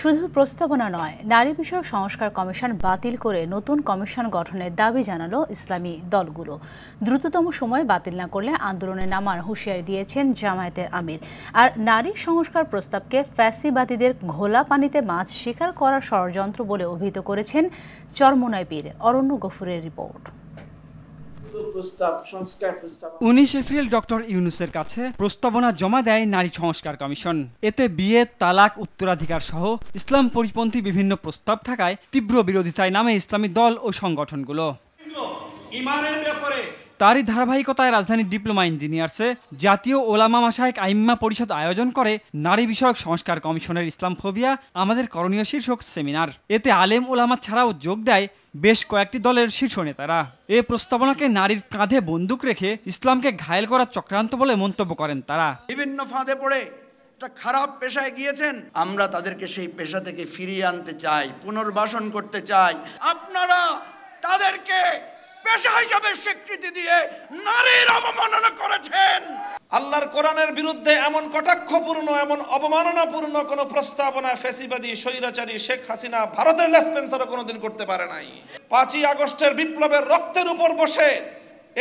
শুধু প্রস্তাবনা নয়, নারী বিষয়ক সংস্কার কমিশন বাতিল করে নতুন কমিশন গঠনের দাবি জানালো ইসলামী দলগুলো। দ্রুততম সময়ে বাতিল না করলে আন্দোলনে নামার হুঁশিয়ারি দিয়েছেন জামায়াতের আমির। আর নারী সংস্কার প্রস্তাবকে ফ্যাসিবাদীদের ঘোলা পানিতে মাছ শিকার করার ষড়যন্ত্র বলে অভিহিত করেছেন চরমোনাই পীর। অরণ্য গফুরের রিপোর্ট। 19 এপ্রিল ডক্টর ইউনূসের কাছে প্রস্তাবনা জমা দেয় নারী সংস্কার কমিশন। এতে বিয়ে, তালাক, উত্তরাধিকার সহ ইসলাম পরিপন্থী বিভিন্ন প্রস্তাব থাকায় তীব্র বিরোধিতায় নামে ইসলামী দল ও সংগঠনগুলো। তারই ধারাবাহিকতায় রাজধানীর ডিপ্লোমা ইঞ্জিনিয়ার্সে জাতীয় ওলামা মাশায়েখ আইম্মা পরিষদ আয়োজন করে নারী বিষয়ক সংস্কার কমিশনের ইসলাম ফোবিয়া আমাদের করণীয় শীর্ষক সেমিনার। এতে আলেম ওলামা ছাড়াও যোগ দেয় বেশ কয়েকটি দলের শীর্ষ নেতারা। এ প্রস্তাবনাকে নারীর কাঁধে বন্দুক রেখে ইসলামকে ঘায়েল করার চক্রান্ত বলে মন্তব্য করেন তারা। বিভিন্ন ফাঁদে পড়ে একটা খারাপ পেশায় গিয়েছেন, আমরা তাদেরকে সেই পেশা থেকে ফিরিয়ে আনতে চাই, পুনর্বাসন করতে চাই। আপনারা তাদেরকে পেশা হিসাবে স্বীকৃতি দিয়ে নারীর অবমাননা করেছেন। আল্লাহর কোরআনের বিরুদ্ধে এমন কটাক্ষপূর্ণ, এমন অবমাননাপূর্ণ কোন প্রস্তাবনা ফ্যাসিবাদী স্বৈরাচারী শেখ হাসিনা ভারতের লেসপেন্সারও কোনোদিন করতে পারে নাই। 5ই আগস্টের বিপ্লবের রক্তের উপর বসে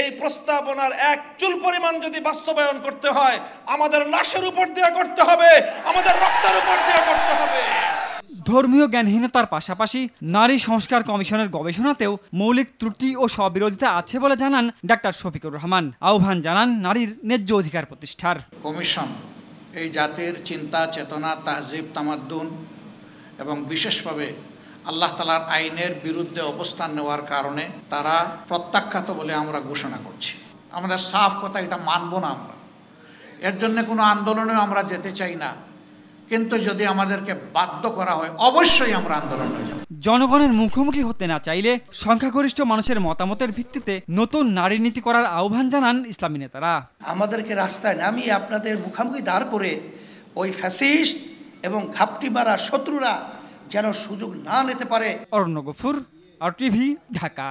এই প্রস্তাবনার এক চুল পরিমাণ যদি বাস্তবায়ন করতে হয়, আমাদের লাশের উপর দিয়ে করতে হবে, আমাদের রক্তের উপর দিয়ে করতে হবে। ধর্মীয় জ্ঞানহীনতার পাশাপাশি নারী সংস্কার কমিশনের গবেষণাতেও মৌলিক ত্রুটি ও স্ববিরোধিতা আছে বলে জানান ডাক্তার শফিকুর রহমান। আহ্বান জানান নারীর ন্যায্য অধিকার প্রতিষ্ঠার। কমিশন এই জাতির চিন্তা, চেতনা, তাহজিব, তামাদ্দুন এবং বিশেষভাবে আল্লাহ তাআলার আইনের বিরুদ্ধে অবস্থান নেওয়ার কারণে তারা প্রত্যাখ্যাত বলে আমরা ঘোষণা করছি। আমাদের সাফ কথা, এটা মানব না আমরা। এর জন্য কোনো আন্দোলনেও আমরা যেতে চাই না, কিন্তু যদি আমাদেরকে বাধ্য করা হয় অবশ্যই আমরা আন্দোলনে যাব। জনগণের মুখোমুখি হতে না চাইলে সংখ্যাগরিষ্ঠ মানুষের মতামতের ভিত্তিতে নতুন নারী নীতি করার আহ্বান জানান ইসলামী নেতারা। আমাদেরকে রাস্তায় নামিয়ে আপনাদের মুখোমুখি দাঁড় করে ওই ফ্যাসিস্ট এবং ঘাপটি মারা শত্রুরা যেন সুযোগ না নিতে পারে। অরণ্য গফুর, RTV, ঢাকা।